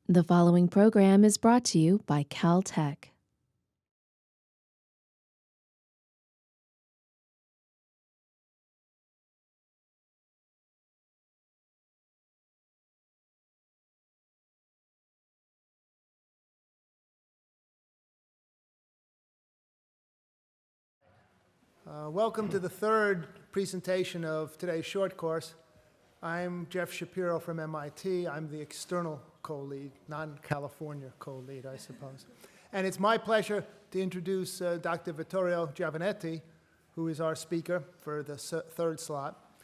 The following program is brought to you by Caltech. Welcome to the third presentation of today's short course. I'm Jeff Shapiro from MIT. I'm the external co-lead, non-California co-lead, I suppose. And it's my pleasure to introduce Dr. Vittorio Giovannetti, who is our speaker for the third slot.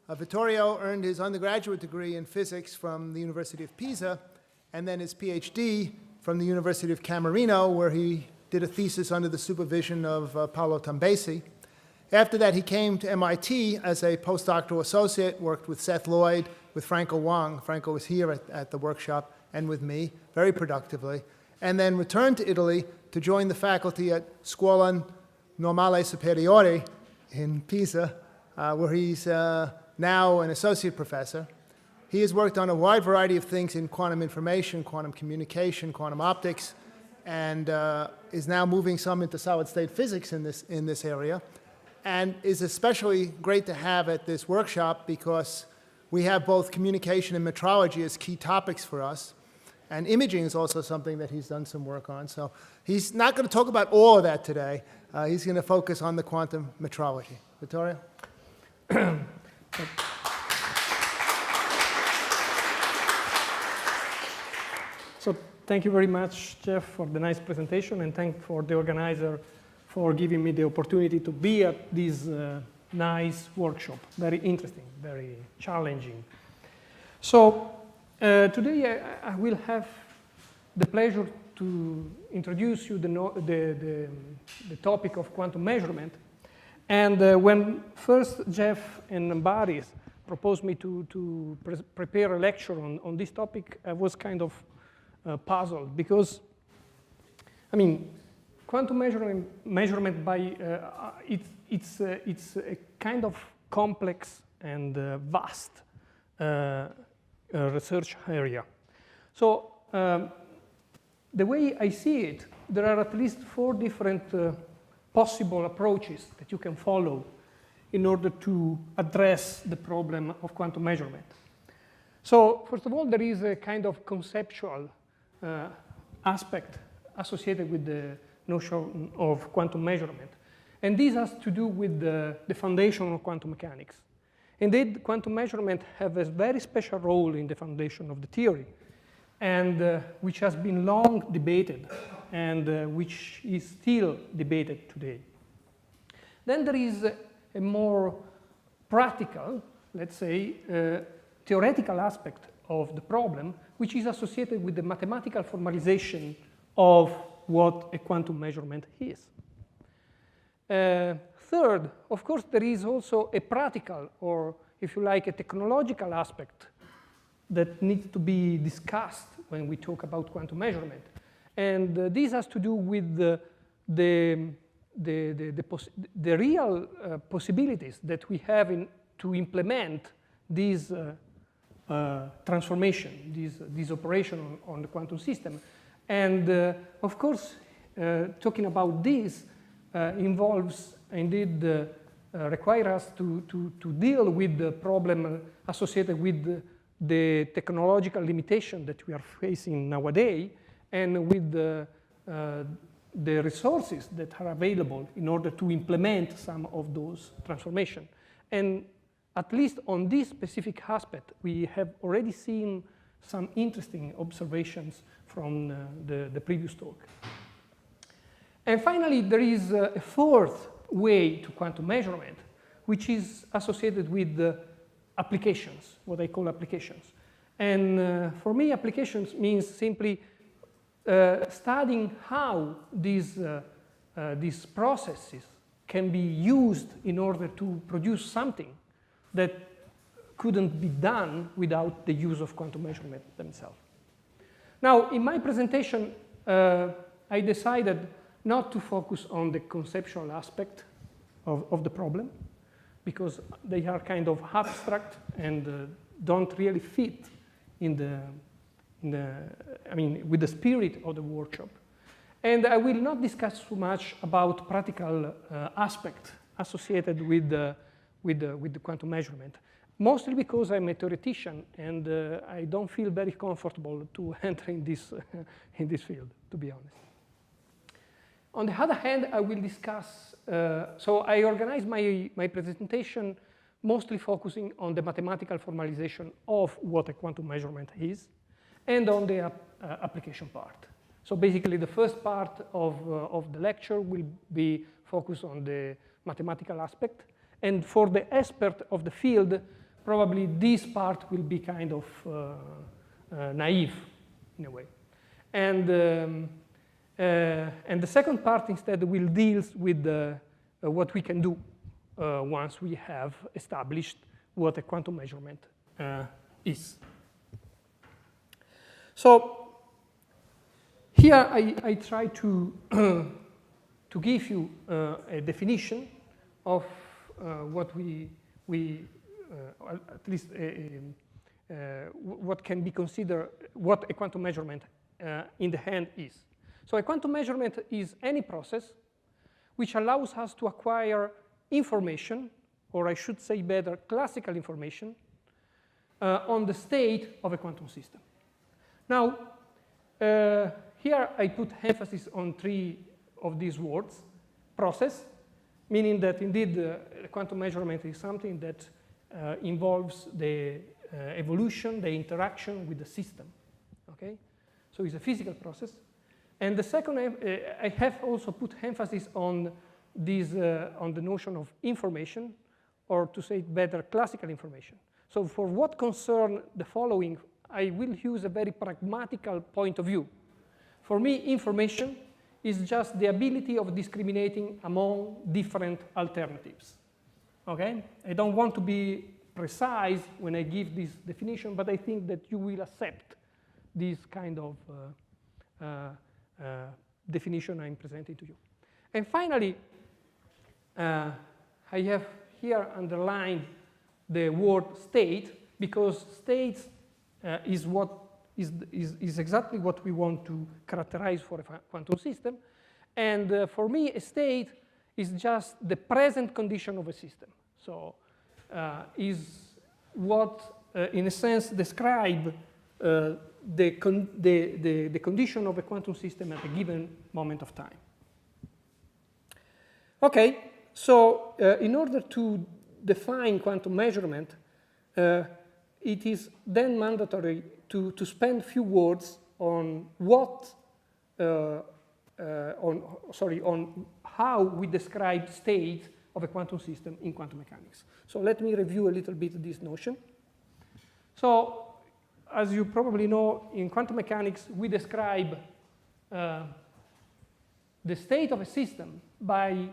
Vittorio earned his undergraduate degree in physics from the University of Pisa, and then his PhD from the University of Camerino, where he did a thesis under the supervision of Paolo Tambesi. After that, he came to MIT as a postdoctoral associate, worked with Seth Lloyd, with Franco Wang. Franco was here at the workshop, and with me, very productively. And then returned to Italy to join the faculty at Scuola Normale Superiore in Pisa, where he's now an associate professor. He has worked on a wide variety of things in quantum information, quantum communication, quantum optics, and is now moving some into solid-state physics in this area. And is especially great to have at this workshop because we have both communication and metrology as key topics for us. And imaging is also something that he's done some work on. So he's not going to talk about all of that today. He's going to focus on the quantum metrology. Vittorio? So thank you very much, Jeff, for the nice presentation, and thank for the organizer for giving me the opportunity to be at this nice workshop. Very interesting, very challenging. So today I will have the pleasure to introduce you the topic of quantum measurement. And when first Jeff and Boris proposed me to prepare a lecture on this topic, I was kind of puzzled because, I mean, quantum measurement by it's a kind of complex and vast research area. So the way I see it, there are at least 4 different possible approaches that you can follow in order to address the problem of quantum measurement. So first of all, there is a kind of conceptual aspect associated with the notion of quantum measurement. And this has to do with the foundation of quantum mechanics. Indeed, quantum measurement have a very special role in the foundation of the theory, and which has been long debated, and which is still debated today. Then there is a more practical, let's say, theoretical aspect of the problem, which is associated with the mathematical formalization of what a quantum measurement is. Third, of course, there is also a practical, or if you like, a technological aspect that needs to be discussed when we talk about quantum measurement. And this has to do with the real possibilities that we have to implement this transformation, this operation on the quantum system. And of course, talking about this involves indeed require us to deal with the problem associated with the technological limitation that we are facing nowadays, and with the resources that are available in order to implement some of those transformations. And at least on this specific aspect, we have already seen some interesting observations from the previous talk. And finally, there is a fourth way to quantum measurement, which is associated with applications, what I call applications. And for me, applications means simply studying how these processes can be used in order to produce something that couldn't be done without the use of quantum measurement themselves. Now, in my presentation, I decided not to focus on the conceptual aspect of the problem, because they are kind of abstract and don't really fit in with the spirit of the workshop. And I will not discuss too much about practical aspects associated with the quantum measurement, mostly because I'm a theoretician and I don't feel very comfortable to enter in this, in this field, to be honest. On the other hand, I will discuss, so I organize my presentation mostly focusing on the mathematical formalization of what a quantum measurement is and on the application part. So basically the first part of the lecture will be focused on the mathematical aspect, and for the expert of the field, probably this part will be kind of naive in a way. And the second part instead will deal with what we can do once we have established what a quantum measurement is. So here I try to to give you a definition of what at least what can be considered what a quantum measurement in the hand is. So a quantum measurement is any process which allows us to acquire information, or I should say better, classical information, on the state of a quantum system. Now, here I put emphasis on three of these words. Process, meaning that indeed a quantum measurement is something that involves the evolution, the interaction with the system. Okay? So it's a physical process. And the second, I have also put emphasis on this, on the notion of information, or to say it better, classical information. So for what concern the following, I will use a very pragmatical point of view. For me, information is just the ability of discriminating among different alternatives. Okay? I don't want to be precise when I give this definition, but I think that you will accept this kind of definition I'm presenting to you. And finally, I have here underlined the word state, because states is exactly what we want to characterize for a quantum system. And for me, a state is just the present condition of a system. So is what, in a sense, describe the condition of a quantum system at a given moment of time. Okay, so in order to define quantum measurement, it is then mandatory to spend a few words on what, on how we describe state of a quantum system in quantum mechanics. So let me review a little bit this notion. So, as you probably know, in quantum mechanics, we describe the state of a system by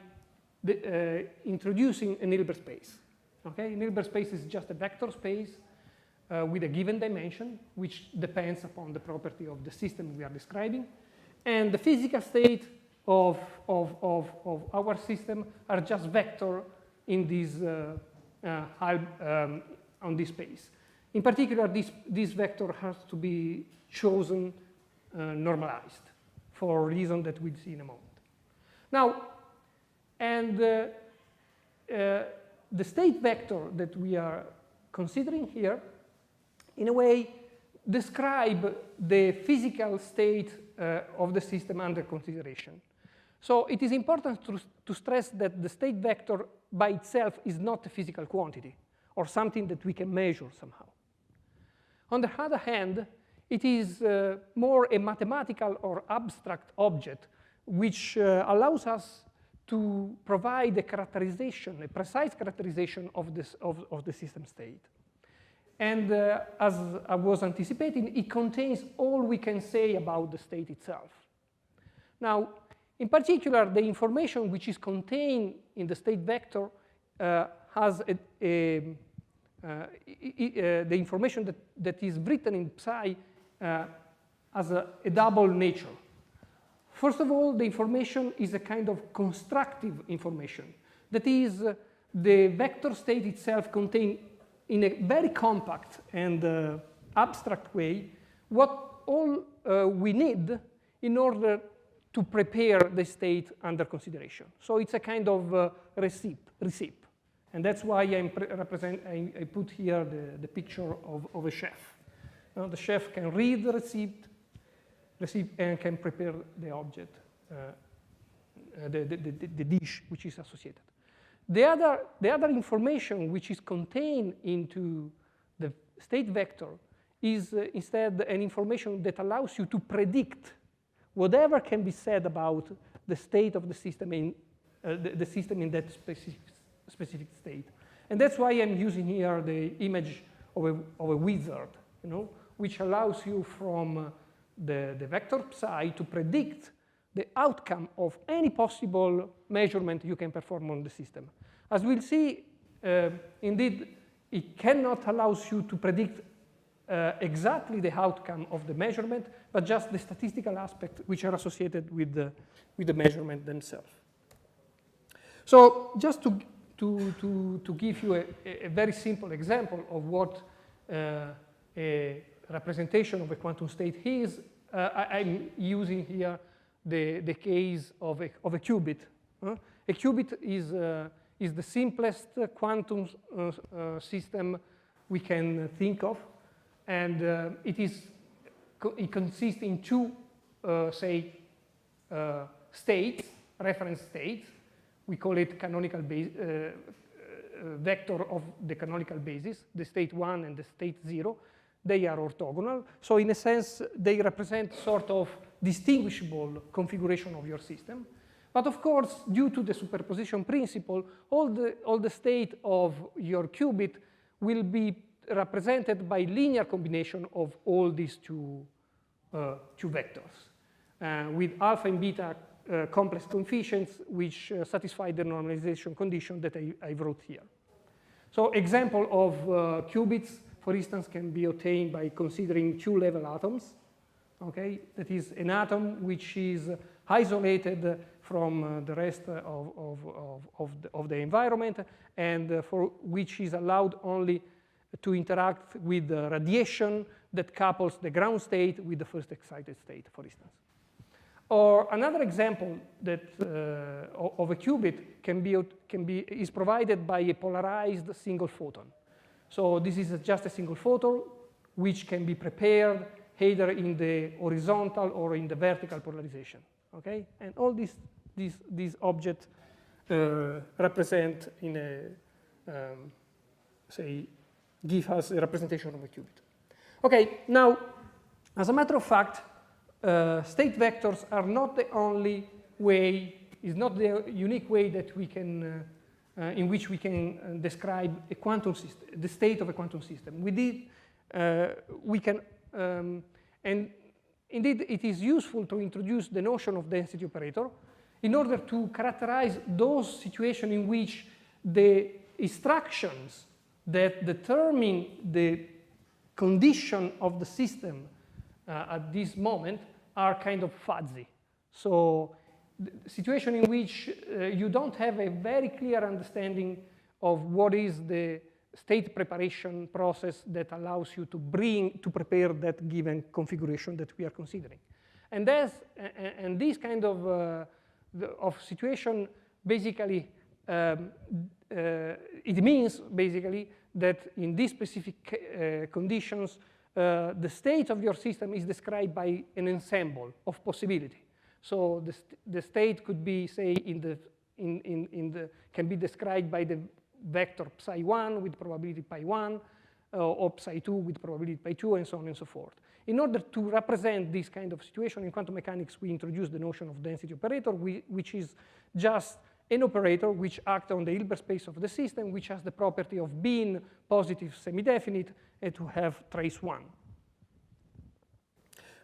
introducing an Hilbert space. Okay, an Hilbert space is just a vector space with a given dimension, which depends upon the property of the system we are describing. And the physical state of our system are just vector in this on this space. In particular, this vector has to be chosen normalized for a reason that we'll see in a moment. Now, and the state vector that we are considering here, in a way, describe the physical state of the system under consideration. So it is important to stress that the state vector by itself is not a physical quantity or something that we can measure somehow. On the other hand, it is more a mathematical or abstract object which allows us to provide a characterization, a precise characterization of the system state. And as I was anticipating, it contains all we can say about the state itself. Now, in particular, the information which is contained in the state vector has the information that is written in psi has a double nature. First of all, the information is a kind of constructive information. That is, the vector state itself contains in a very compact and abstract way what all we need in order to prepare the state under consideration. So it's a kind of receipt. And that's why I put here the picture of a chef. The chef can read the receipt and can prepare the object, the dish which is associated. The other information which is contained into the state vector is instead an information that allows you to predict whatever can be said about the state of the system in the system in that specific state. And that's why I'm using here the image of a wizard, which allows you from the vector psi to predict the outcome of any possible measurement you can perform on the system. As we'll see, indeed, it cannot allow you to predict exactly the outcome of the measurement, but just the statistical aspects which are associated with the measurement themselves. So just to give you a very simple example of what a representation of a quantum state is, I'm using here the case of a qubit. A qubit is the simplest quantum system we can think of, and it consists in two, states, reference states. We call it canonical vector of the canonical basis, the state 1 and the state 0. They are orthogonal. So in a sense, they represent sort of distinguishable configuration of your system. But of course, due to the superposition principle, all the state of your qubit will be represented by linear combination of all these two vectors with alpha and beta complex coefficients which satisfy the normalization condition that I wrote here. So example of qubits, for instance, can be obtained by considering two-level atoms. Okay, that is an atom which is isolated from the rest of the environment, and for which is allowed only to interact with the radiation that couples the ground state with the first excited state, for instance. Or another example that of a qubit is provided by a polarized single photon. So this is just a single photon which can be prepared either in the horizontal or in the vertical polarization. Okay, and all these objects represent in a give us a representation of a qubit. Okay, now as a matter of fact, state vectors are not the only way, is not the unique way that we can, in which we can describe a quantum system, the state of a quantum system. We can, and indeed it is useful to introduce the notion of density operator in order to characterize those situations in which the instructions that determine the condition of the system at this moment are kind of fuzzy. So the situation in which you don't have a very clear understanding of what is the state preparation process that allows you to prepare that given configuration that we are considering. And this kind of situation basically it means basically that in these specific conditions, the state of your system is described by an ensemble of possibility. So the state could be, say, can be described by the vector psi1 with probability pi1, or psi2 with probability pi2, and so on and so forth. In order to represent this kind of situation in quantum mechanics, we introduce the notion of density operator, which is just an operator which acts on the Hilbert space of the system, which has the property of being positive semi-definite and to have trace 1.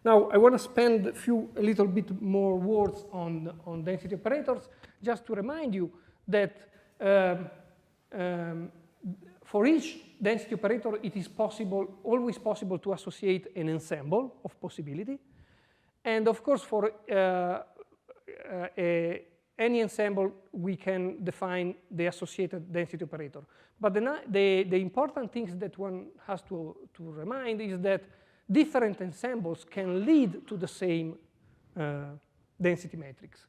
Now, I want to spend a little bit more words on density operators, just to remind you that for each density operator, it is always possible to associate an ensemble of possibility. And of course, for any ensemble, we can define the associated density operator. But the important things that one has to remind is that different ensembles can lead to the same density matrix.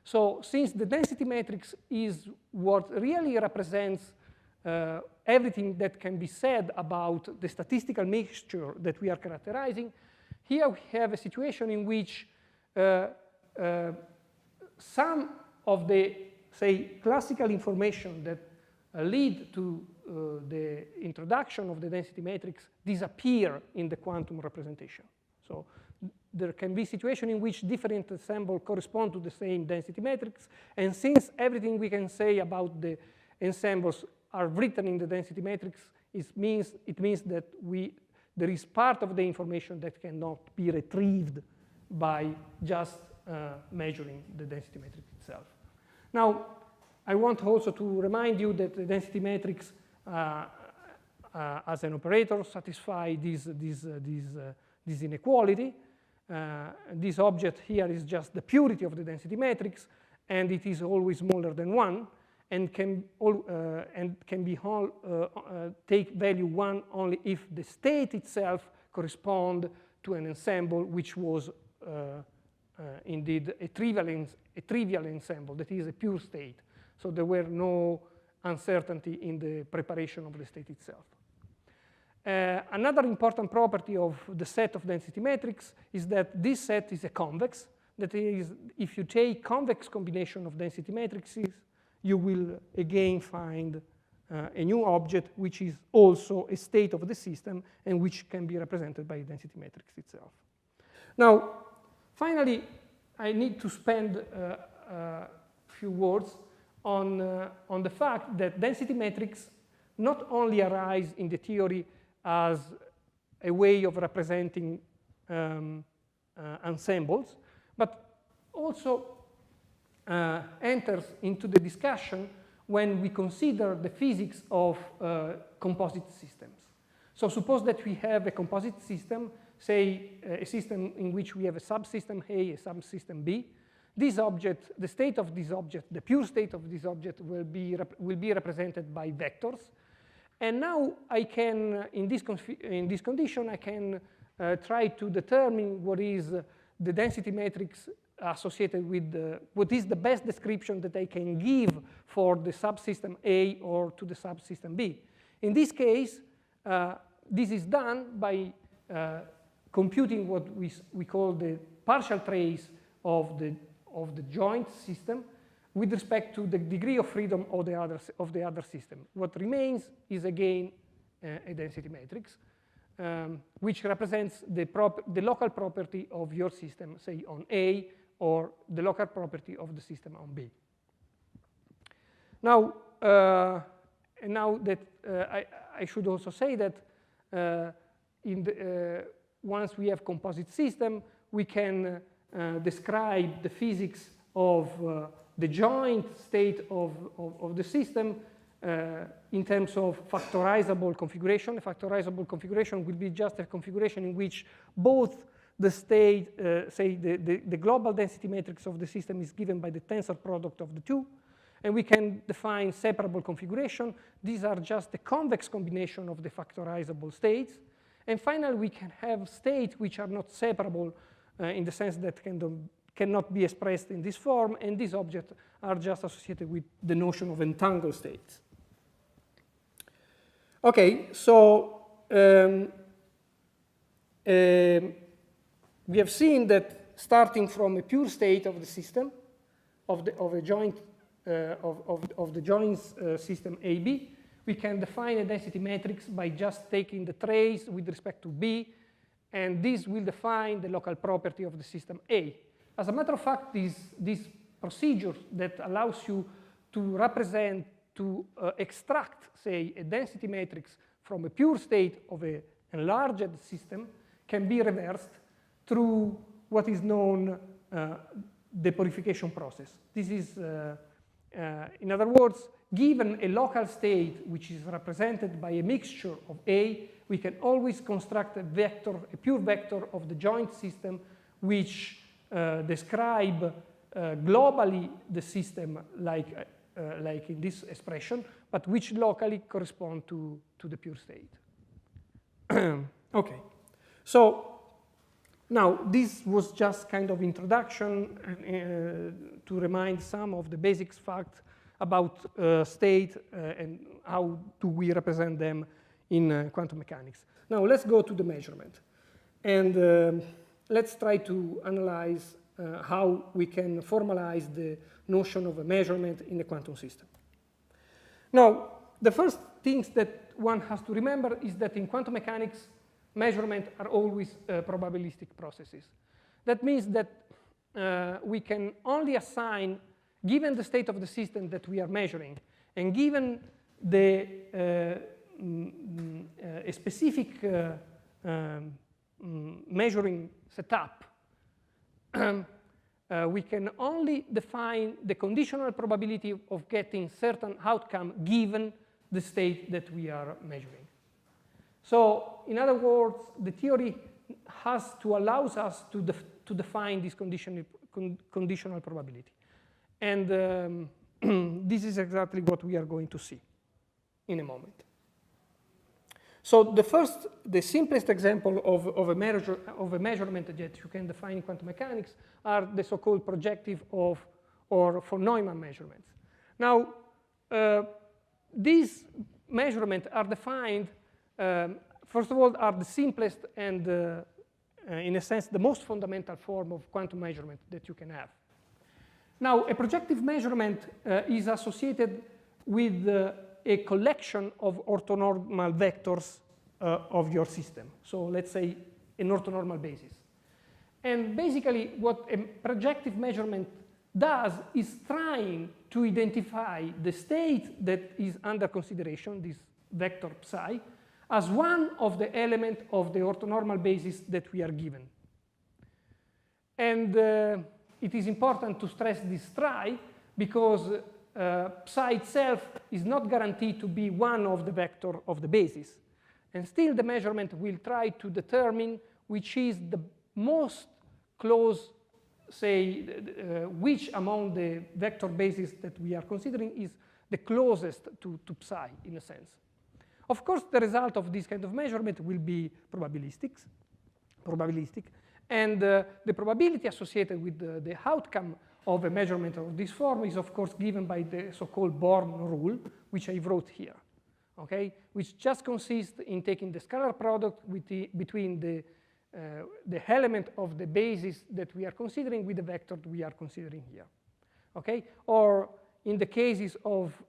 So since the density matrix is what really represents everything that can be said about the statistical mixture that we are characterizing, here we have a situation in which some of the, say, classical information that lead to the introduction of the density matrix disappear in the quantum representation. So there can be situations in which different ensembles correspond to the same density matrix, and since everything we can say about the ensembles are written in the density matrix, it means that there is part of the information that cannot be retrieved by just measuring the density matrix itself. Now, I want also to remind you that the density matrix as an operator satisfy this inequality. This object here is just the purity of the density matrix, and it is always smaller than 1, and can take value 1 only if the state itself corresponds to an ensemble which was indeed a trivial ensemble, that is a pure state. So there were no uncertainty in the preparation of the state itself. Another important property of the set of density matrix is that this set is a convex. That is, if you take convex combination of density matrices, you will again find a new object which is also a state of the system and which can be represented by the density matrix itself. Now, finally, I need to spend a few words on the fact that density matrix not only arise in the theory as a way of representing ensembles, but also enters into the discussion when we consider the physics of composite systems. So suppose that we have a composite system, say a system in which we have a subsystem A, a subsystem B. This object, the state of this object, the pure state of this object will be represented by vectors. And now I can, in this condition, I can try to determine what is the density matrix associated with what is the best description that I can give for the subsystem A or to the subsystem B. In this case, this is done by computing what we call the partial trace of the joint system with respect to the degree of freedom of the other system. What remains is again a density matrix, which represents the local property of your system, say on A, or the local property of the system on B. Now, I should also say that once we have composite system, we can describe the physics of the joint state of the system in terms of factorizable configuration. A factorizable configuration will be just a configuration in which both the state, say the global density matrix of the system is given by the tensor product of the two. And we can define separable configuration. These are just the convex combination of the factorizable states. And finally, we can have states which are not separable in the sense that cannot be expressed in this form, and these objects are just associated with the notion of entangled states. Okay, so we have seen that starting from a pure state of the system, of the joint system AB, we can define a density matrix by just taking the trace with respect to B, and this will define the local property of the system A. As a matter of fact, this procedure that allows you to represent, to extract, say, a density matrix from a pure state of an enlarged system can be reversed through what is known the purification process. This is, in other words, given a local state which is represented by a mixture of A, we can always construct a vector, a pure vector of the joint system which describe globally the system like in this expression, but which locally correspond to the pure state. Okay, so Now, this was just kind of introduction to remind some of the basics facts about state and how do we represent them in quantum mechanics. Now, let's go to the measurement. And let's try to analyze how we can formalize the notion of a measurement in a quantum system. Now, the first things that one has to remember is that in quantum mechanics, measurements are always probabilistic processes. That means that we can only assign, given the state of the system that we are measuring, and given a specific measuring setup, we can only define the conditional probability of getting certain outcome given the state that we are measuring. So, in other words, the theory has to allow us to define this conditional probability. And this is exactly what we are going to see in a moment. So the simplest example of a measurement that you can define in quantum mechanics are the so-called projective or von Neumann measurements. Now, these measurements are defined, first of all, are the simplest and, in a sense, the most fundamental form of quantum measurement that you can have. Now, a projective measurement is associated with a collection of orthonormal vectors of your system. So let's say an orthonormal basis. And basically what a projective measurement does is trying to identify the state that is under consideration, this vector psi, as one of the elements of the orthonormal basis that we are given. And it is important to stress this try because psi itself is not guaranteed to be one of the vector of the basis. And still the measurement will try to determine which is the most close, say, which among the vector bases that we are considering is the closest to psi, in a sense. Of course, the result of this kind of measurement will be probabilistic, and the probability associated with the outcome of a measurement of this form is, of course, given by the so-called Born rule, which I wrote here, okay? Which just consists in taking the scalar product between the element of the basis that we are considering with the vector we are considering here, okay? Or in the cases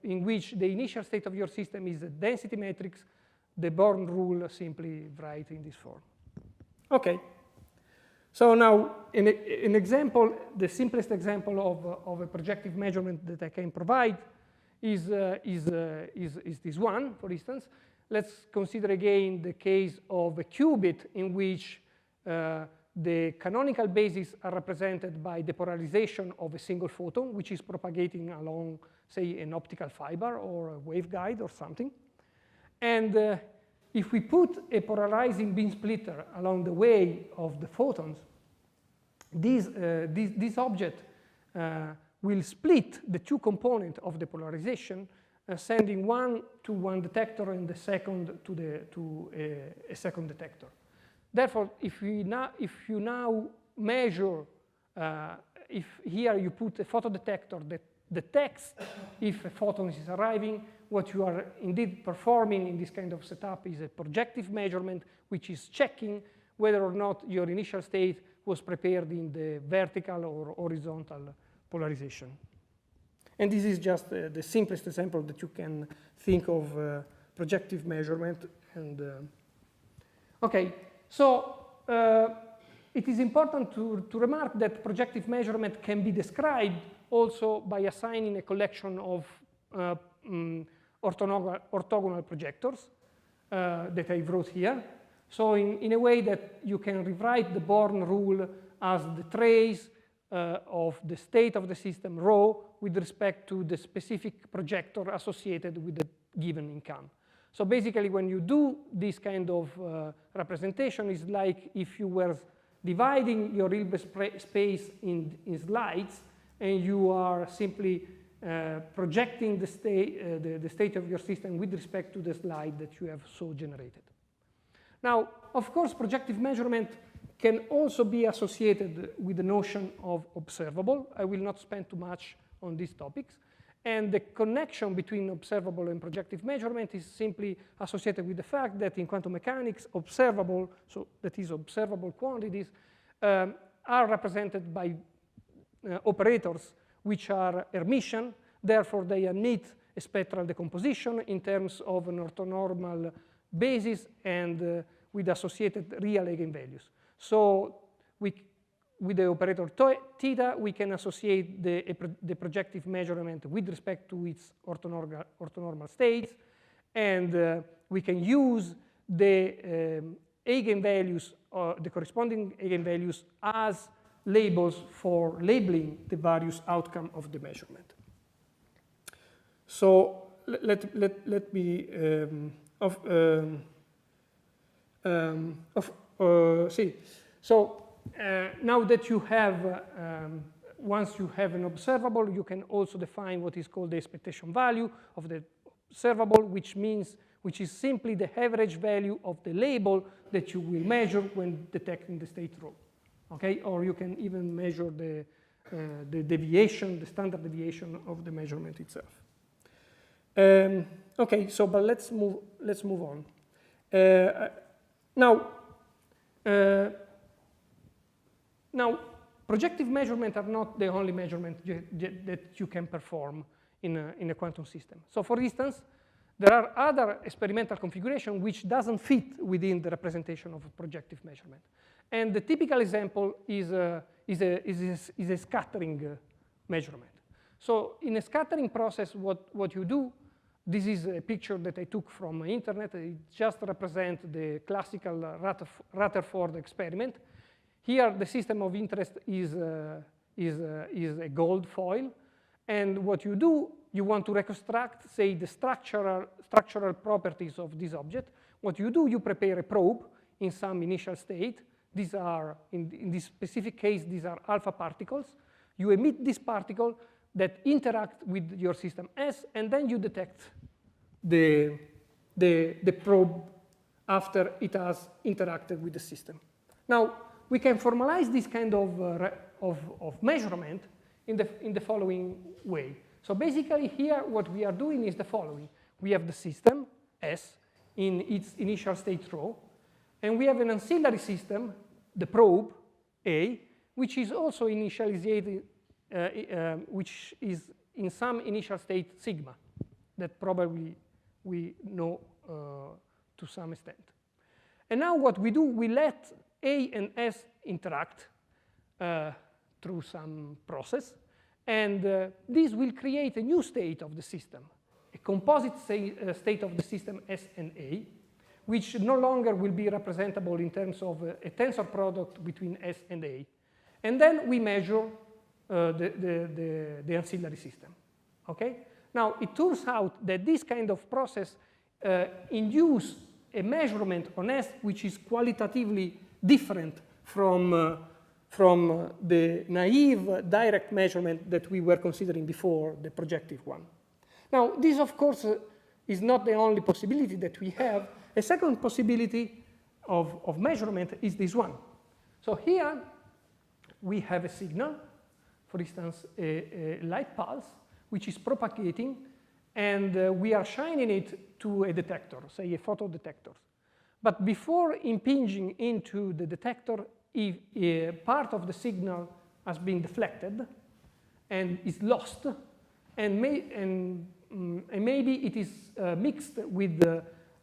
in which the initial state of your system is a density matrix, the Born rule simply write in this form. Okay. So now, an example, the simplest example of a projective measurement that I can provide is this one, for instance. Let's consider again the case of a qubit in which the canonical bases are represented by the polarization of a single photon, which is propagating along, say, an optical fiber or a waveguide or something. And if we put a polarizing beam splitter along the way of the photons, this object will split the two components of the polarization, sending one to one detector and the second to a second detector. Therefore, if you now measure, if here you put a photodetector that detects if a photon is arriving, what you are indeed performing in this kind of setup is a projective measurement, which is checking whether or not your initial state was prepared in the vertical or horizontal polarization. And this is just the simplest example that you can think of projective measurement. And okay, so it is important to remark that projective measurement can be described also by assigning a collection of orthogonal projectors that I wrote here. So in a way that you can rewrite the Born rule as the trace of the state of the system rho with respect to the specific projector associated with the given income. So basically, when you do this kind of representation, it's like if you were dividing your Hilbert space in slides, and you are simply projecting the state of your system with respect to the slide that you have so generated. Now, of course, projective measurement can also be associated with the notion of observable. I will not spend too much on these topics. And the connection between observable and projective measurement is simply associated with the fact that in quantum mechanics, observable, so that is observable quantities, are represented by operators which are Hermitian. Therefore, they emit a spectral decomposition in terms of an orthonormal basis and with associated real eigenvalues. So with the operator theta, we can associate the projective measurement with respect to its orthonormal states, and we can use the eigenvalues, the corresponding eigenvalues, as labels for labeling the various outcome of the measurement. So let me see. So now that you have, once you have an observable, you can also define what is called the expectation value of the observable, which is simply the average value of the label that you will measure when detecting the state rho. Okay, or you can even measure the deviation, the standard deviation of the measurement itself. Okay, so but let's move on. Now, projective measurements are not the only measurement that you can perform in a quantum system. So, for instance, there are other experimental configurations which doesn't fit within the representation of a projective measurement. And the typical example is a scattering measurement. So in a scattering process, what you do, this is a picture that I took from the internet. It just represents the classical Rutherford experiment. Here, the system of interest is a gold foil. And what you do, you want to reconstruct, say, the structural properties of this object. What you do, you prepare a probe in some initial state. These are, in this specific case, these are alpha particles. You emit this particle that interact with your system S, and then you detect the probe after it has interacted with the system. Now, we can formalize this kind of measurement in the following way. So basically here, what we are doing is the following. We have the system, S, in its initial state rho, and we have an ancillary system, the probe, A, which is also initialized, which is in some initial state sigma, that probably we know to some extent. And now what we do, we let A and S interact through some process, and this will create a new state of the system, a composite state of the system S and A, which no longer will be representable in terms of a tensor product between S and A. And then we measure the ancillary system. Okay? Now, it turns out that this kind of process induces a measurement on S which is qualitatively different from the naive direct measurement that we were considering before, the projective one. Now, this, of course, is not the only possibility that we have. A second possibility of measurement is this one. So here we have a signal, for instance, a light pulse, which is propagating, and we are shining it to a detector, say a photodetector. But before impinging into the detector, if a part of the signal has been deflected and is lost, and maybe it is mixed with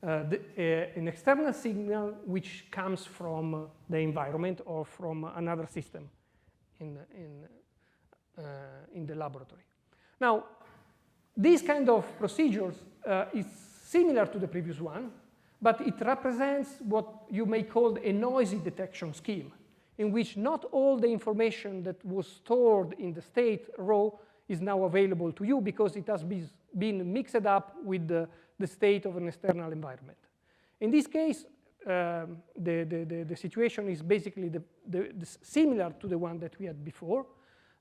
an external signal which comes from the environment or from another system in the laboratory. Now, this kind of procedures is similar to the previous one, but it represents what you may call a noisy detection scheme, in which not all the information that was stored in the state rho is now available to you because it has been mixed up with the state of an external environment. In this case, the situation is basically similar to the one that we had before.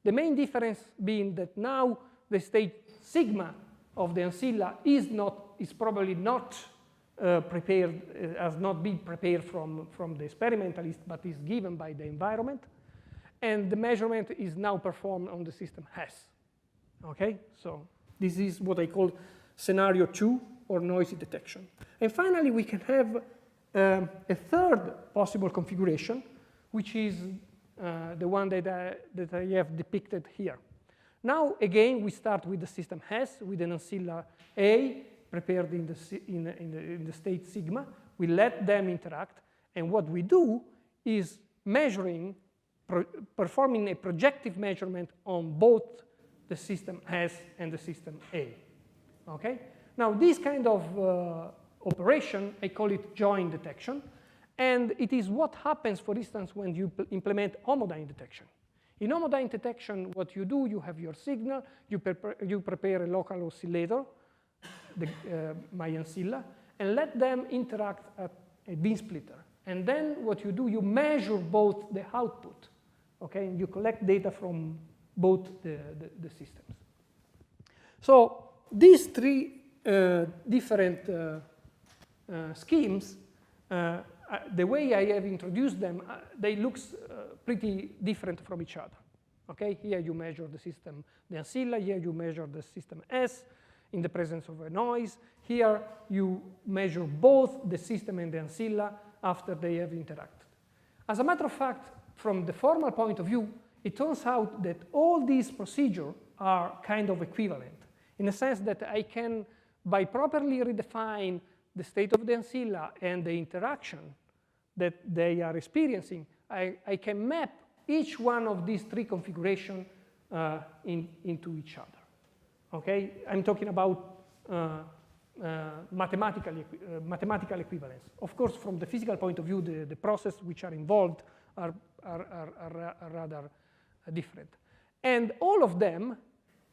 The main difference being that now the state sigma of the ancilla is probably not prepared, has not been prepared from the experimentalist, but is given by the environment. And the measurement is now performed on the system S. Okay, so this is what I call scenario 2, or noisy detection. And finally, we can have a third possible configuration, which is the one that I have depicted here. Now, again, we start with the system S, with an ancilla A prepared in the state sigma. We let them interact, and what we do is performing a projective measurement on both the system S and the system A. Okay? Now, this kind of operation, I call it joint detection, and it is what happens, for instance, when you implement homodyne detection. In homodyne detection, what you do, you have your signal, you prepare a local oscillator, my ancilla, and let them interact at a beam splitter. And then what you do, you measure both the output, okay? And you collect data from both the systems. So these three different schemes, the way I have introduced them, they look pretty different from each other. Okay, here you measure the system, the ancilla. Here you measure the system S in the presence of a noise. Here you measure both the system and the ancilla after they have interacted. As a matter of fact, from the formal point of view, it turns out that all these procedures are kind of equivalent, in the sense that I can, by properly redefine the state of the ancilla and the interaction that they are experiencing, I can map each one of these three configurations into each other. Okay, I'm talking about mathematical equivalence. Of course, from the physical point of view, the processes which are involved are rather different. And all of them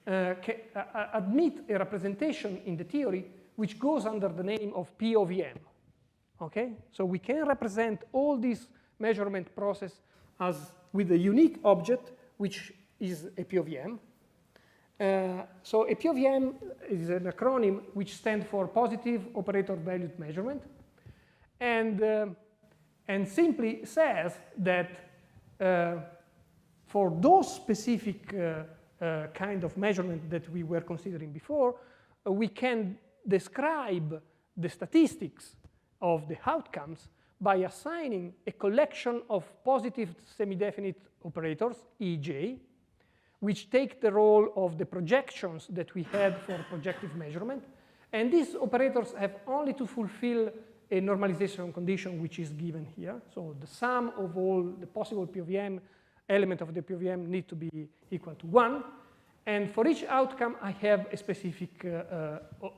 admit a representation in the theory which goes under the name of P of EM. Okay? So we can represent all these measurement process as with a unique object, which is a P of EM. So a P of EM is an acronym which stands for Positive Operator Valued Measurement, and simply says that for those specific kind of measurement that we were considering before, we can describe the statistics of the outcomes by assigning a collection of positive semi-definite operators, EJ, which take the role of the projections that we had for projective measurement. And these operators have only to fulfill a normalization condition which is given here. So the sum of all the possible P of M element of the P of M need to be equal to 1. And for each outcome, I have a specific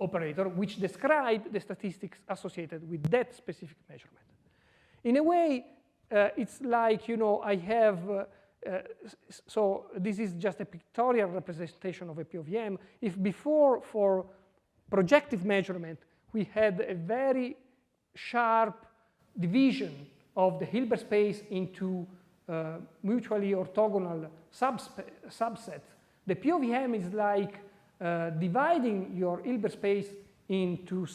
operator which describes the statistics associated with that specific measurement. In a way, it's like, you know, I have, so this is just a pictorial representation of a P of M. If before, for projective measurement, we had a very sharp division of the Hilbert space into mutually orthogonal subsets, the P of M is like dividing your Hilbert space into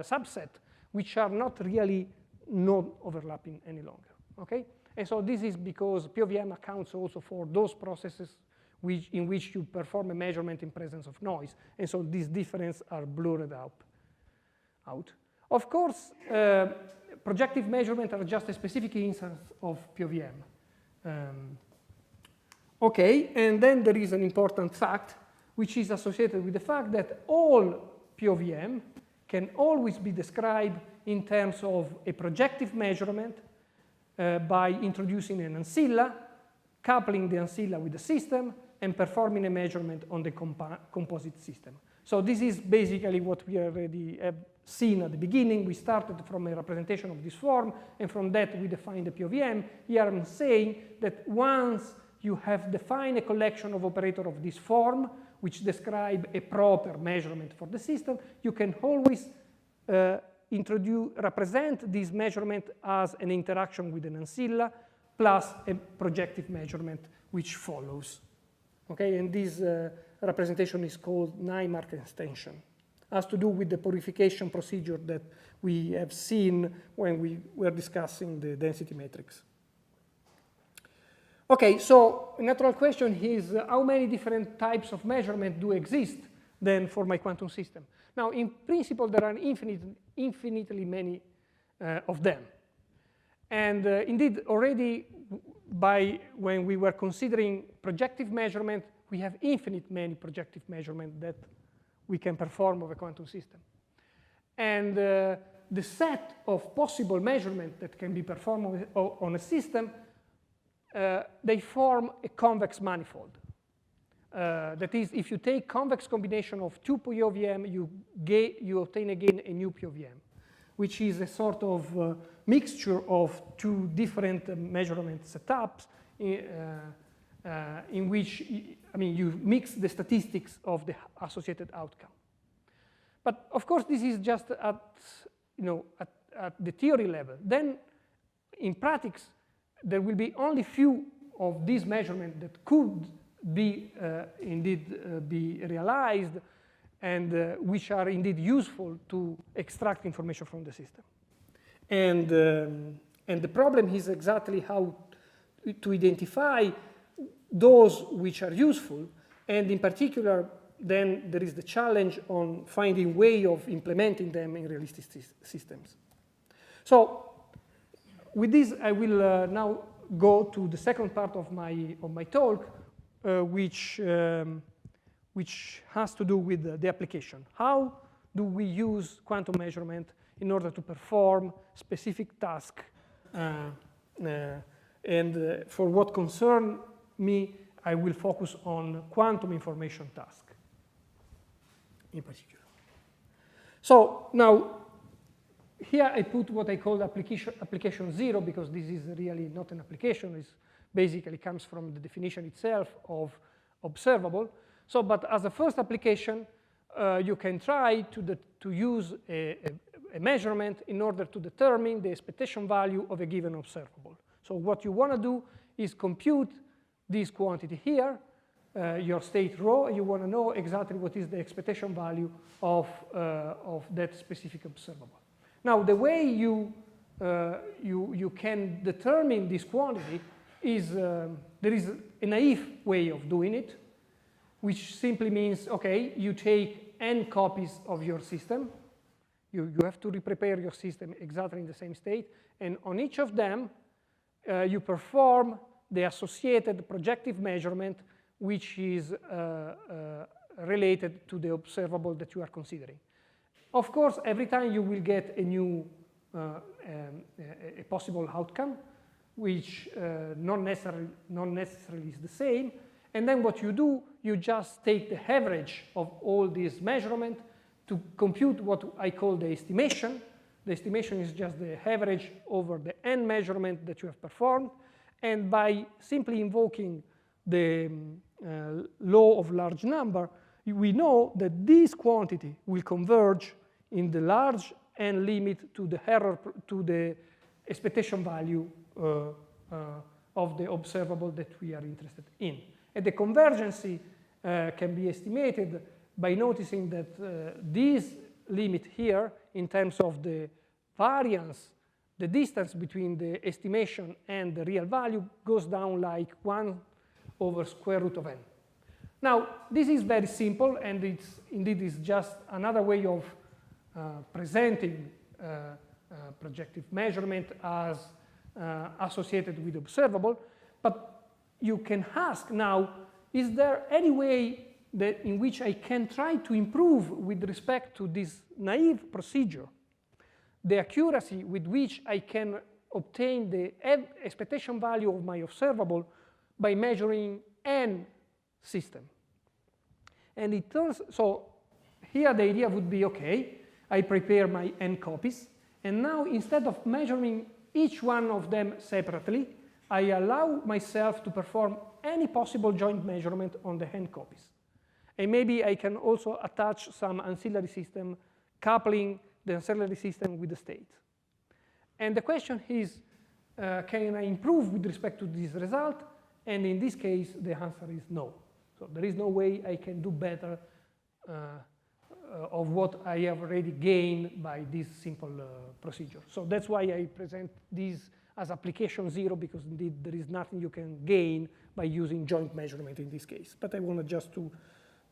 subset which are not really non-overlapping any longer. Okay? And so this is because P of M accounts also for those processes in which you perform a measurement in presence of noise. And so these differences are blurred out. Of course, projective measurements are just a specific instance of P of M. Okay, and then there is an important fact which is associated with the fact that all P of M can always be described in terms of a projective measurement by introducing an ancilla, coupling the ancilla with the system, and performing a measurement on the composite system. So this is basically what we already have seen at the beginning. We started from a representation of this form, and from that we defined the P of M. Here I'm saying that once you have defined a collection of operators of this form, which describe a proper measurement for the system, you can always represent this measurement as an interaction with an ancilla plus a projective measurement which follows. Okay, and this representation is called Naimark extension has to do with the purification procedure that we have seen when we were discussing the density matrix. Okay, so a natural question is how many different types of measurement do exist then for my quantum system? Now, in principle, there are infinitely many of them. And indeed, already when we were considering projective measurement, we have infinite many projective measurements that we can perform of a quantum system. And the set of possible measurements that can be performed on a system, they form a convex manifold. That is, if you take convex combination of two POVM, you obtain again a new POVM, which is a sort of mixture of two different measurement setups in which, I mean, you mix the statistics of the associated outcome. But of course, this is just at the theory level. Then, in practice, there will be only few of these measurements that could be indeed be realized, and which are indeed useful to extract information from the system. And the problem is exactly how to identify those which are useful, and in particular, then there is the challenge on finding way of implementing them in realistic systems. So with this, I will now go to the second part of my talk, which has to do with the application. How do we use quantum measurement in order to perform specific tasks? And for what concern me, I will focus on quantum information task in particular. So now, here I put what I call application 0, because this is really not an application. It basically comes from the definition itself of observable. So, but as a first application, you can try to use a measurement in order to determine the expectation value of a given observable. So what you want to do is compute this quantity here, your state rho. You want to know exactly what is the expectation value of that specific observable. Now, the way you can determine this quantity is there is a naive way of doing it, which simply means, okay, you take n copies of your system. You have to re-prepare your system exactly in the same state. And on each of them, you perform the associated projective measurement, which is related to the observable that you are considering. Of course, every time you will get a new a possible outcome, which not necessarily is the same. And then what you do, you just take the average of all these measurements to compute what I call the estimation. The estimation is just the average over the n measurement that you have performed. And by simply invoking the law of large number, we know that this quantity will converge in the large n limit to the error, to the expectation value of the observable that we are interested in. And the convergency can be estimated by noticing that this limit here, in terms of the variance, the distance between the estimation and the real value, goes down like 1 over square root of n. Now, this is very simple, and it's indeed is just another way of presenting projective measurement as associated with observable. But you can ask now, is there any way that in which I can try to improve with respect to this naive procedure the accuracy with which I can obtain the expectation value of my observable by measuring n system? And it turns, so here the idea would be, okay, I prepare my n copies, and now instead of measuring each one of them separately, I allow myself to perform any possible joint measurement on the n copies. And maybe I can also attach some ancillary system, coupling the ancillary system with the state. And the question is, can I improve with respect to this result? And in this case, the answer is no. So there is no way I can do better of what I have already gained by this simple procedure. So that's why I present this as application 0, because indeed there is nothing you can gain by using joint measurement in this case. But I wanted just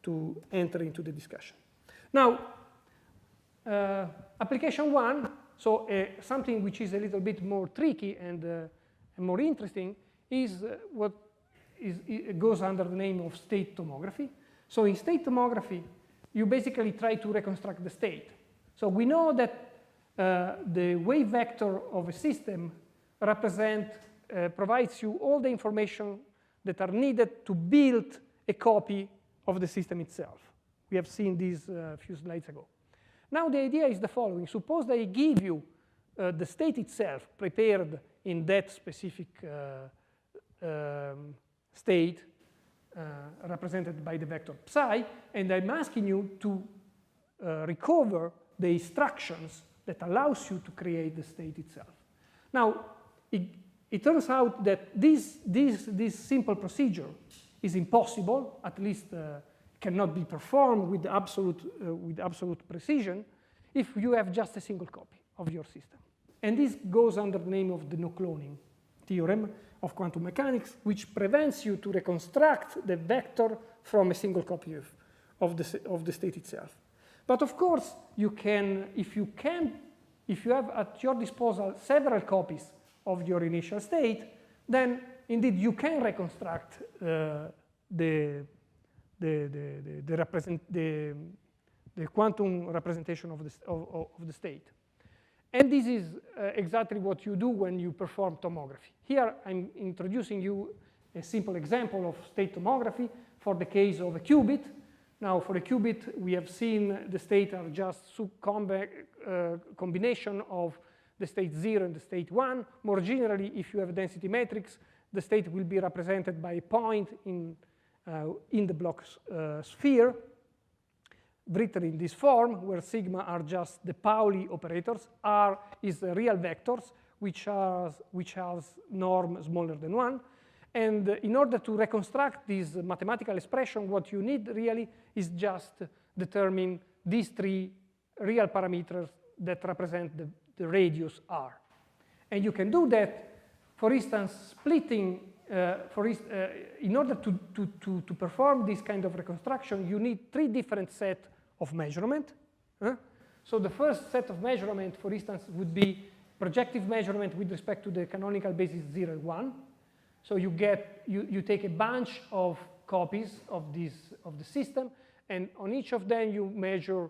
to enter into the discussion. Now, application 1, so something which is a little bit more tricky and more interesting is what goes under the name of state tomography. So in state tomography, you basically try to reconstruct the state. So we know that the wave vector of a system provides you all the information that are needed to build a copy of the system itself. We have seen this a few slides ago. Now the idea is the following. Suppose that I give you the state itself prepared in that specific state represented by the vector psi, and I'm asking you to recover the instructions that allows you to create the state itself. Now, it turns out that this simple procedure is impossible, at least cannot be performed with absolute precision, if you have just a single copy of your system. And this goes under the name of the no-cloning theorem of quantum mechanics, which prevents you to reconstruct the vector from a single copy of the state itself. But of course, you can, if you have at your disposal several copies of your initial state, then indeed you can reconstruct the quantum representation of the state. And this is exactly what you do when you perform tomography. Here I'm introducing you a simple example of state tomography for the case of a qubit. Now for a qubit, we have seen the state are just combination of the state 0 and the state 1. More generally, if you have a density matrix, the state will be represented by a point in the Bloch sphere, written in this form, where sigma are just the Pauli operators, r is the real vectors, which has norm smaller than 1. And in order to reconstruct this mathematical expression, what you need really is just determine these three real parameters that represent the radius r. And you can do that, for instance, splitting, in order to perform this kind of reconstruction, you need three different sets of measurement. So the first set of measurement, for instance, would be projective measurement with respect to the canonical basis 0 and 1. So you take a bunch of copies of the system, and on each of them you measure,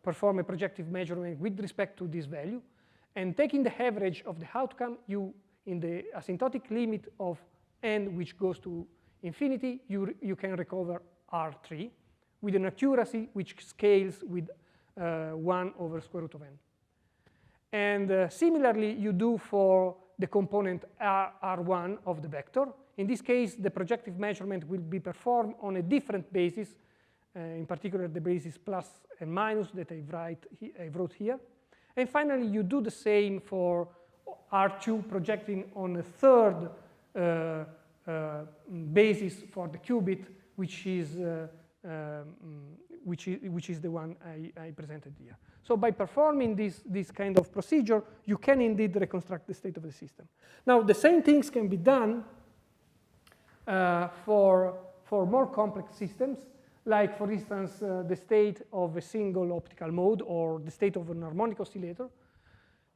perform a projective measurement with respect to this value, and taking the average of the outcome, you in the asymptotic limit of n, which goes to infinity, you can recover R3 with an accuracy which scales with 1 over square root of n. And similarly, you do for the component R1 of the vector. In this case, the projective measurement will be performed on a different basis, in particular the basis plus and minus that I wrote here. And finally, you do the same for R2, projecting on a third basis for the qubit, which is the one I presented here. So by performing this kind of procedure, you can indeed reconstruct the state of the system. Now, the same things can be done for more complex systems, like, for instance, the state of a single optical mode or the state of an harmonic oscillator.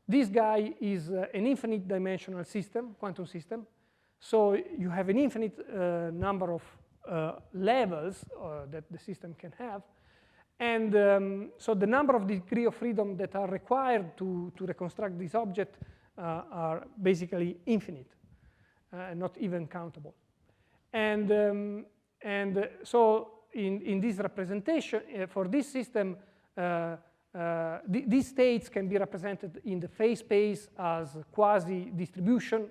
This guy is an infinite dimensional system, quantum system. So you have an infinite number of levels that the system can have. And so the number of degree of freedom that are required to reconstruct this object are basically infinite, not even countable. And so in this representation, for this system, these states can be represented in the phase space as quasi-distribution,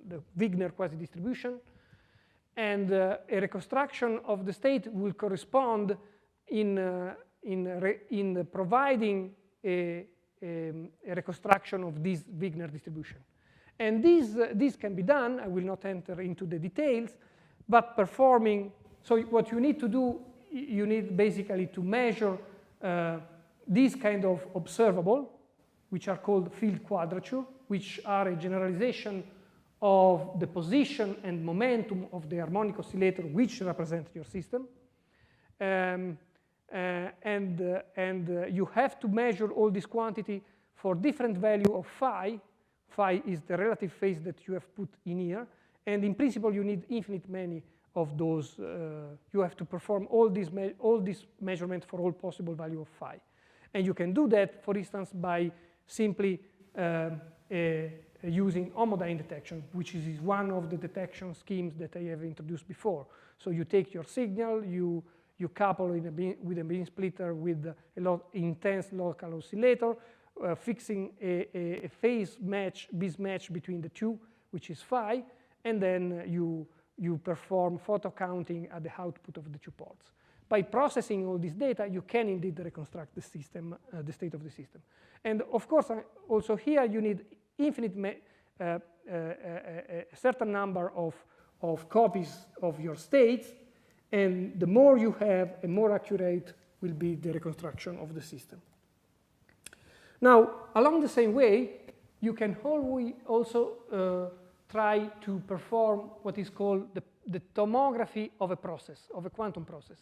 the Wigner quasi-distribution. And a reconstruction of the state will correspond in providing a reconstruction of this Wigner distribution. And this can be done. I will not enter into the details, but performing, so what you need to do you need basically to measure these kind of observable, which are called field quadrature, which are a generalization of the position and momentum of the harmonic oscillator which represent your system. And you have to measure all this quantity for different value of phi. Phi is the relative phase that you have put in here. And in principle, you need infinite many of those. You have to perform all this measurement for all possible value of phi. And you can do that, for instance, by simply using homodyne detection, which is one of the detection schemes that I have introduced before. So you take your signal, you couple with a beam splitter with a intense local oscillator, fixing a phase match, mismatch between the two, which is phi, and then you perform photo counting at the output of the two ports. By processing all this data, you can indeed reconstruct the system, the state of the system. And of course, also here you need infinite, a certain number of copies of your states, and the more you have, the more accurate will be the reconstruction of the system. Now, along the same way, you can always also try to perform what is called the tomography of a process, of a quantum process.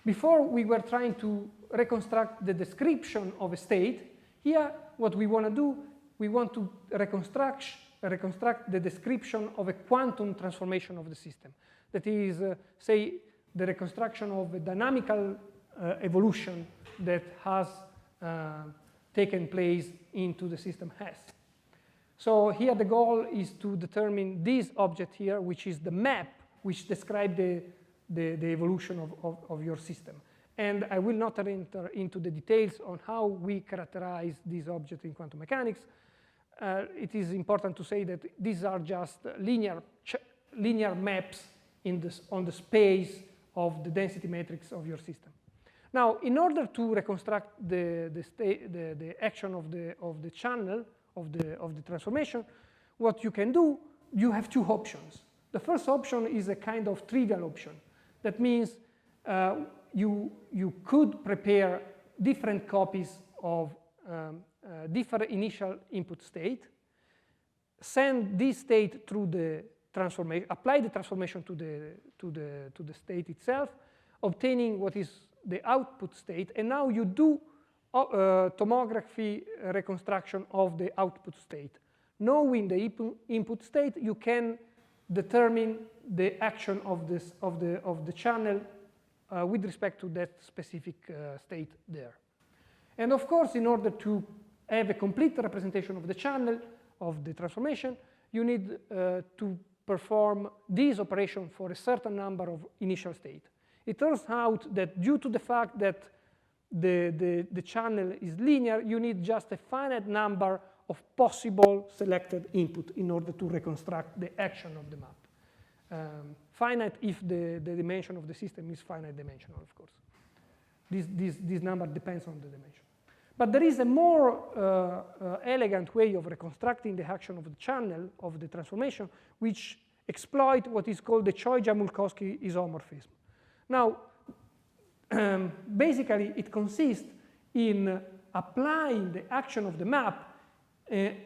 Before, we were trying to reconstruct the description of a state. Here, what we want to do, we want to reconstruct the description of a quantum transformation of the system. That is, say, the reconstruction of a dynamical evolution that has taken place into the system S. So here the goal is to determine this object here, which is the map which describes the evolution of your system. And I will not enter into the details on how we characterize these objects in quantum mechanics. It is important to say that these are just linear maps on the space of the density matrix of your system. Now, in order to reconstruct the action of the channel of the transformation, what you can do, you have two options. The first option is a kind of trivial option. That means you could prepare different copies of different initial input state, send this state through the transformation, apply the transformation to the state itself, obtaining what is the output state, and now you do tomography reconstruction of the output state. Knowing the input state, you can determine the action of the channel with respect to that specific state there. And of course, in order to have a complete representation of the channel of the transformation, you need to perform this operation for a certain number of initial states. It turns out that due to the fact that the channel is linear, you need just a finite number of possible selected input in order to reconstruct the action of the map. Finite if the dimension of the system is finite dimensional, of course. This number depends on the dimension. But there is a more elegant way of reconstructing the action of the channel of the transformation, which exploit what is called the Choi-Jamulkowski isomorphism. Now, basically, it consists in applying the action of the map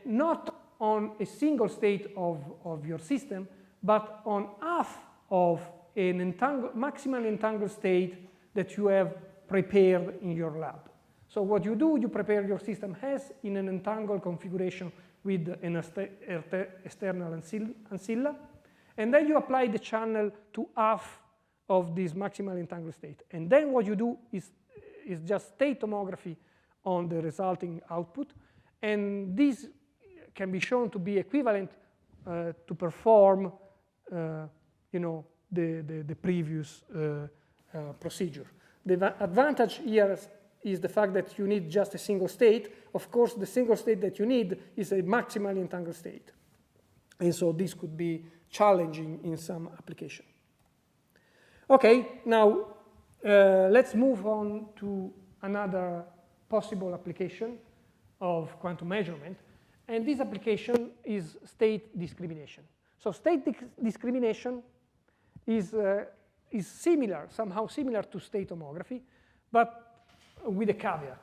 not on a single state of your system, but on half of an maximal entangled state that you have prepared in your lab. So what you do, you prepare your system S in an entangled configuration with an external ancilla, and then you apply the channel to half of this maximal entangled state. And then what you do is just state tomography on the resulting output, and this can be shown to be equivalent to perform the previous procedure. The advantage here is the fact that you need just a single state. Of course, the single state that you need is a maximally entangled state. And so this could be challenging in some application. Okay, now let's move on to another possible application of quantum measurement. And this application is state discrimination. So state discrimination is is similar, somehow similar to state tomography, but with a caveat.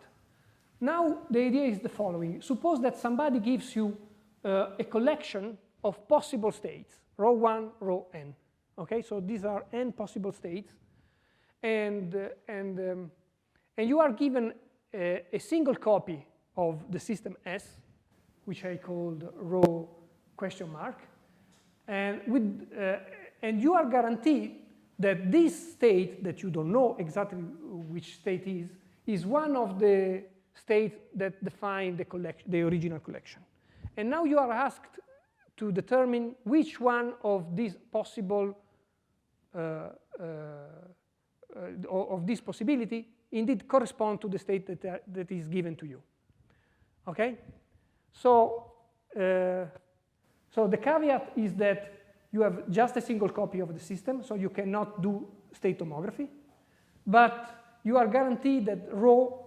Now, the idea is the following. Suppose that somebody gives you a collection of possible states, rho 1, rho n. Okay, so these are n possible states. And you are given a single copy of the system S, which I called rho question mark. And you are guaranteed that this state, that you don't know exactly which state is one of the states that define the original collection. And now you are asked to determine which one of these possible of this possibility indeed correspond to the state that is given to you. Okay? So the caveat is that you have just a single copy of the system, so you cannot do state tomography, but you are guaranteed that rho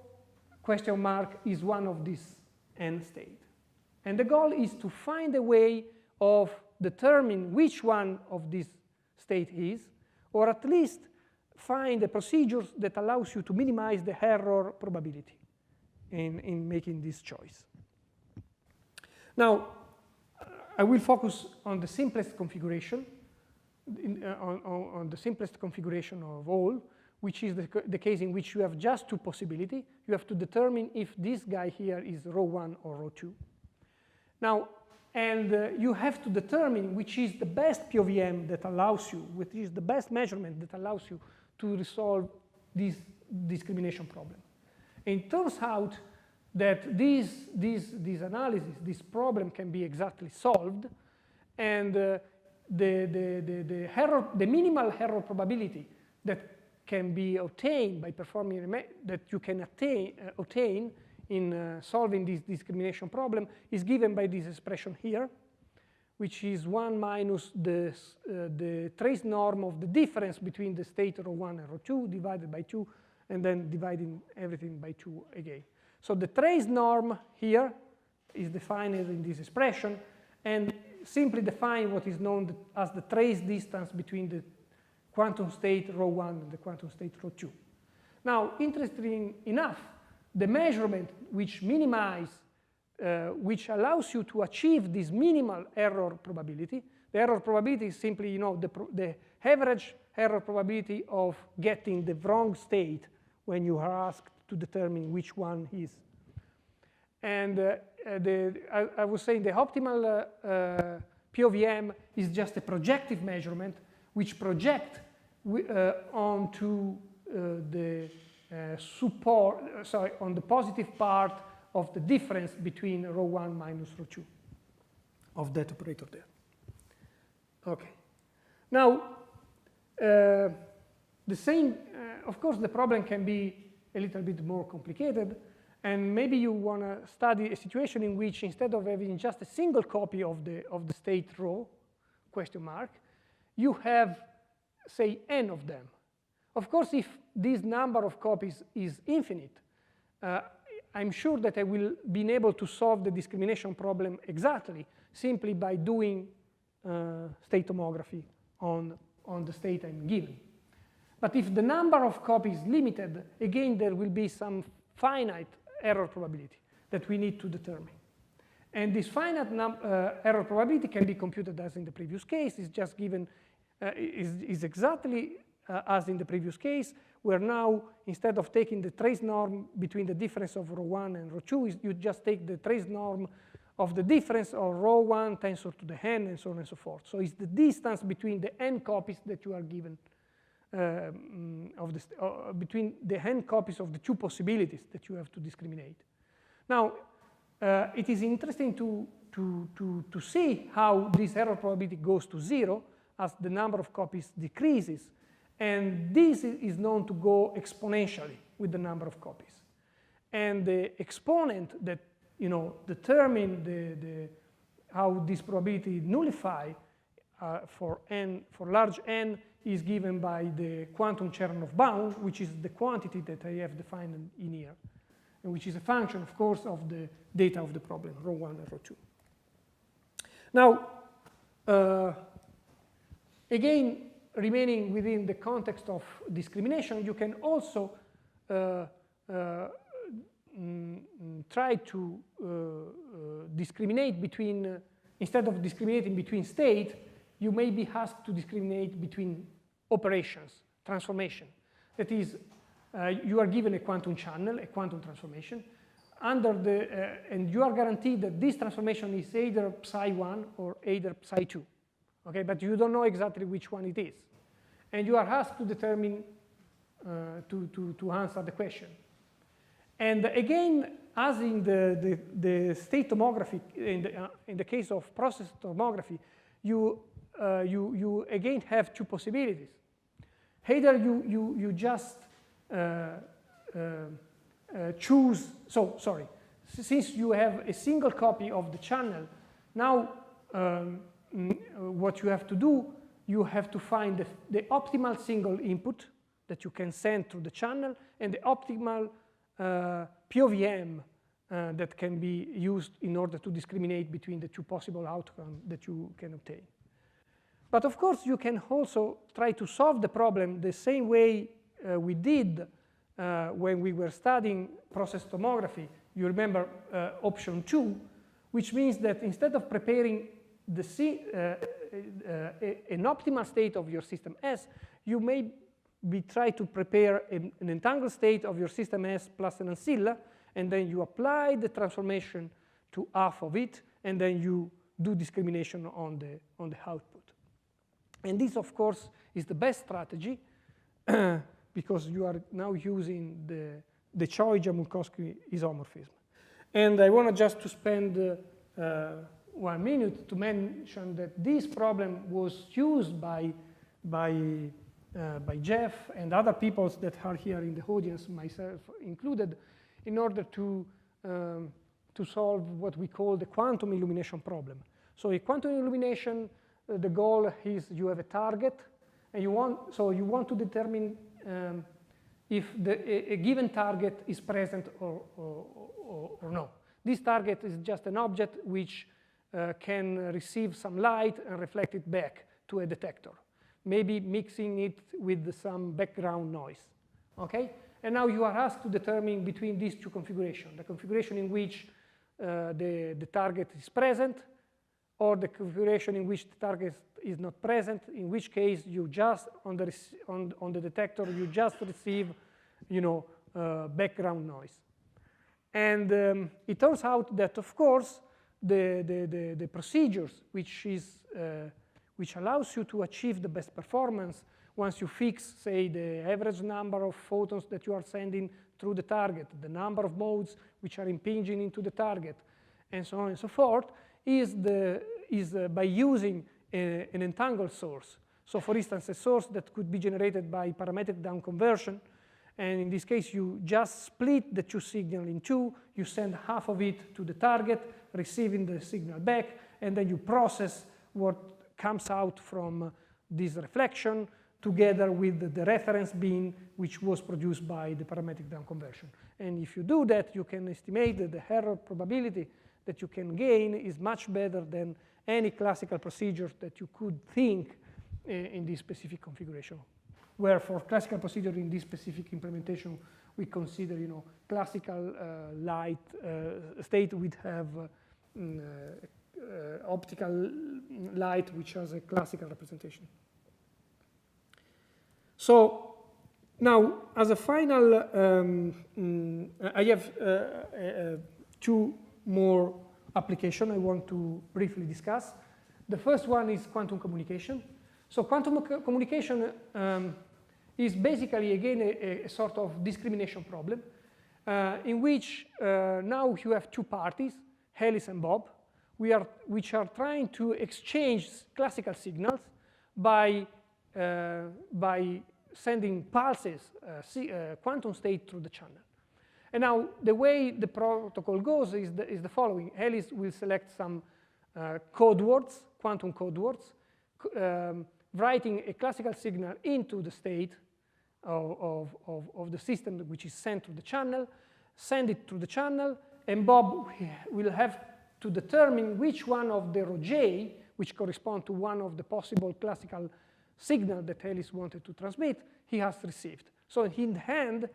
question mark is one of these n state. And the goal is to find a way of determining which one of these state is, or at least find a procedure that allows you to minimize the error probability in making this choice. Now, I will focus on the simplest configuration, on the simplest configuration of all, which is the case in which you have just two possibilities. You have to determine if this guy here is rho 1 or rho 2. Now, and you have to determine which is the best POVM that allows you, which is the best measurement that allows you to resolve this discrimination problem. And it turns out that this analysis, this problem can be exactly solved, and the minimal error probability that can be obtained by performing that you can obtain in solving this discrimination problem is given by this expression here, which is 1 minus the trace norm of the difference between the state rho 1 and rho 2 divided by 2, and then dividing everything by 2 again. So the trace norm here is defined in this expression, and simply define what is known as the trace distance between the quantum state rho 1 and the quantum state rho 2. Now, interesting enough, the measurement which which allows you to achieve this minimal error probability, the error probability is simply, the average error probability of getting the wrong state when you are asked to determine which one is. And I was saying the optimal POVM is just a projective measurement which project onto on the positive part of the difference between rho 1 minus rho 2 of that operator there. Okay. Now, the same, of course, the problem can be a little bit more complicated, and maybe you want to study a situation in which instead of having just a single copy of the state rho question mark, you have, say, n of them. Of course, if this number of copies is infinite, I'm sure that I will be able to solve the discrimination problem exactly simply by doing state tomography on the state I'm given. But if the number of copies is limited, again, there will be some finite error probability that we need to determine. And this finite error probability can be computed as in the previous case. It's just given, is exactly as in the previous case, where now, instead of taking the trace norm between the difference of rho 1 and rho 2, you just take the trace norm of the difference of rho 1 tensor to the n, and so on and so forth. So it's the distance between the n copies that you are given, between the n copies of the two possibilities that you have to discriminate. Now, it is interesting to see how this error probability goes to 0 as the number of copies decreases. And this is known to go exponentially with the number of copies. And the exponent that determine how this probability nullify for large n is given by the quantum Chernoff bound, which is the quantity that I have defined in here, and which is a function, of course, of the data of the problem, rho 1 and rho 2. Now, again, remaining within the context of discrimination, you can also try to discriminate between, instead of discriminating between state, you may be asked to discriminate between operations, transformation. That is, you are given a quantum channel, a quantum transformation, and you are guaranteed that this transformation is either psi1 or either psi2. Okay, but you don't know exactly which one it is. And you are asked to determine, to answer the question. And again, as in the state tomography, in the case of process tomography, you again have two possibilities. Either you just choose, since you have a single copy of the channel, now what you have to do, you have to find the optimal single input that you can send through the channel and the optimal POVM that can be used in order to discriminate between the two possible outcomes that you can obtain. But of course, you can also try to solve the problem the same way we did when we were studying process tomography. You remember option 2, which means that instead of preparing an optimal state of your system S, you may try to prepare an entangled state of your system S plus an ancilla, and then you apply the transformation to half of it, and then you do discrimination on the output. And this, of course, is the best strategy because you are now using the Choi-Jamulkowski isomorphism. And I want just to spend 1 minute to mention that this problem was used by Jeff and other people that are here in the audience, myself included, in order to solve what we call the quantum illumination problem. So a quantum illumination, the goal is you have a target, and you want to determine if a given target is present or no. This target is just an object which can receive some light and reflect it back to a detector, maybe mixing it with some background noise. Okay? And now you are asked to determine between these two configurations, the configuration in which the target is present, or the configuration in which the target is not present, in which case you just, on the detector, you just receive, background noise. And it turns out that, of course, the procedures which allows you to achieve the best performance once you fix, say, the average number of photons that you are sending through the target, the number of modes which are impinging into the target, and so on and so forth, is by using an entangled source. So for instance, a source that could be generated by parametric down conversion, and in this case, you just split the two signals in two, you send half of it to the target, receiving the signal back, and then you process what comes out from this reflection together with the reference beam which was produced by the parametric down conversion. And if you do that, you can estimate that the error probability that you can gain is much better than any classical procedure that you could think in this specific configuration. Where for classical procedure in this specific implementation, we consider, classical light state would have optical light, which has a classical representation. So now, as a final, I have two more applications I want to briefly discuss. The first one is quantum communication. So quantum communication is basically, again, a sort of discrimination problem in which now you have two parties, Alice and Bob, which are trying to exchange classical signals by sending pulses, quantum state through the channel. And now the way the protocol goes is the following. Alice will select some code words, quantum code words, writing a classical signal into the state of the system which is sent to the channel, send it to the channel, and Bob will have to determine which one of the rho j, which correspond to one of the possible classical signal that Alice wanted to transmit, he has received. So in hand,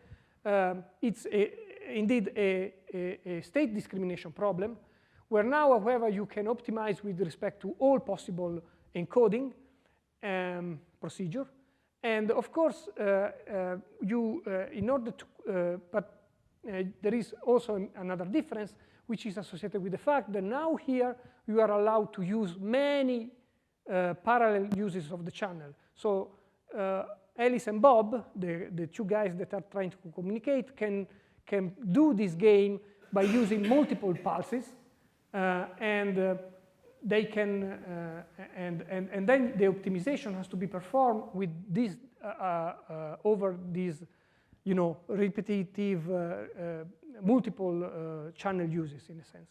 it's indeed a state discrimination problem, where now, however, you can optimize with respect to all possible encoding procedure. And of course, in order to, there is also another difference, which is associated with the fact that now here you are allowed to use many parallel uses of the channel. So Alice and Bob, the two guys that are trying to communicate, can do this game by using multiple pulses, and they can, and then the optimization has to be performed with this over these, repetitive multiple channel uses in a sense.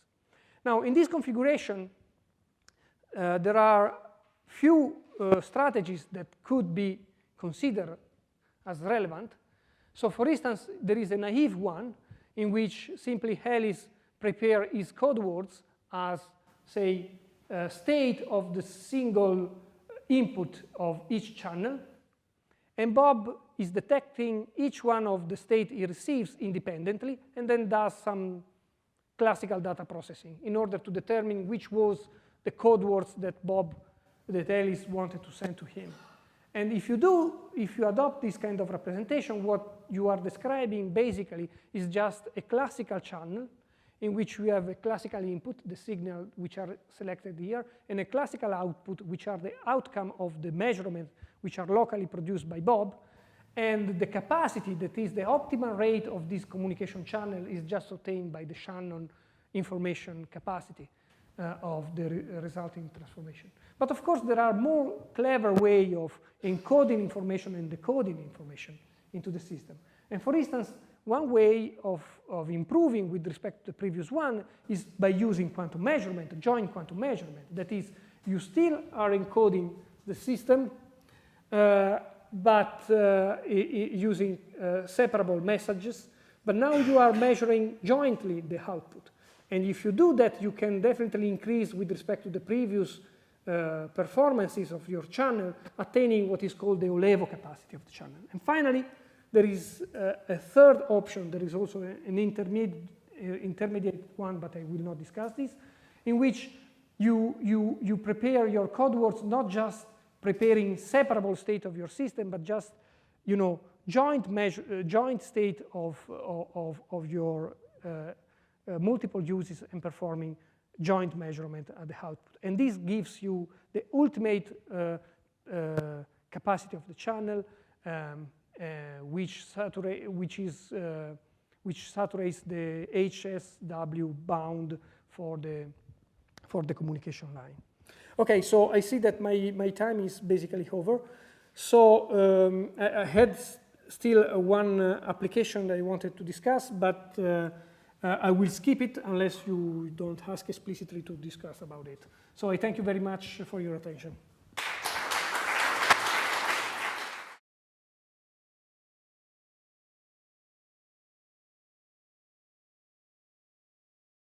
Now, in this configuration, there are few strategies that could be considered as relevant. So, for instance, there is a naive one in which simply Alice prepare his code words as, say, state of the single input of each channel, and Bob is detecting each one of the state he receives independently, and then does some classical data processing in order to determine which was the code words that Alice wanted to send to him. And if you adopt this kind of representation, what you are describing basically is just a classical channel in which we have a classical input, the signal which are selected here, and a classical output, which are the outcome of the measurement, which are locally produced by Bob. And the capacity, that is the optimal rate of this communication channel, is just obtained by the Shannon information capacity of the resulting transformation. But of course, there are more clever ways of encoding information and decoding information into the system. And for instance, one way of improving with respect to the previous one is by using quantum measurement, joint quantum measurement. That is, you still are encoding the system, but using separable messages, but now you are measuring jointly the output. And if you do that, you can definitely increase with respect to the previous performances of your channel, attaining what is called the Olevo capacity of the channel. And finally, there is a third option. There is also an intermediate one, but I will not discuss this, in which you prepare your code words not just preparing separable state of your system, but just joint state of your multiple uses and performing joint measurement at the output. And this gives you the ultimate capacity of the channel, which saturates the HSW bound for the communication line. Okay, so I see that my time is basically over. So I had still one application that I wanted to discuss, but I will skip it unless you don't ask explicitly to discuss about it. So I thank you very much for your attention.